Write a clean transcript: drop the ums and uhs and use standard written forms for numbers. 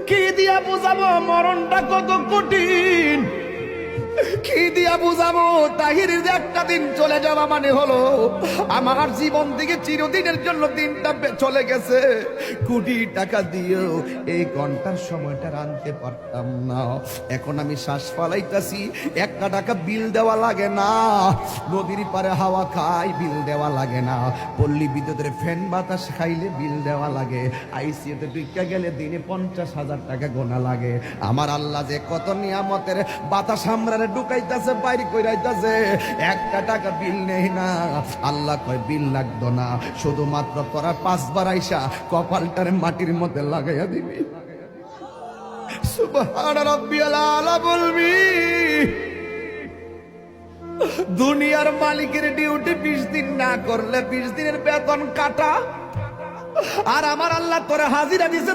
কি দিয়া বুঝাবো মরণটা কত কঠিন, কি দিয়া বুঝাবো তাহিরের যে একটা দিন চলে যাওয়া মানে হলো আমার জীবন থেকে চিরদিনের জন্য দিনটা চলে গেছে। কোটি টাকা দিয়েও এই ঘন্টার সময়টা আনতে পারতাম না। এখন আমি শ্বাস ফালাইতাছি, একটা টাকা বিল দেওয়া লাগে না, নদীর পারে হাওয়া খাই বিল দেওয়া লাগে না, পল্লী বিদ্যুতের ফ্যান বাতাস খাইলে বিল দেওয়া লাগে, আইসিইউতে ঢুকে গেলে দিনে 50,000 টাকা গোনা লাগে। আমার আল্লাহ যে কত নিয়ামতের বাতাস আমরা ঢুকাইতেছে বাইরে কইরাইতেছে, একটা টাকা বিল নেই না। আল্লাহ কয় বিল লাগতো না, শুধুমাত্র তোরা 5 বার আইসা কপালটারে মাটির মধ্যে লাগাইয়া দিবি। সুবহান রাব্বিয়াল আলা বলবি। দুনিয়ার মালিকের ডিউটি 20 দিন না করলে 20 দিনের বেতন কাটা, আর আমার আল্লাহ তোরে হাজিরা দিছে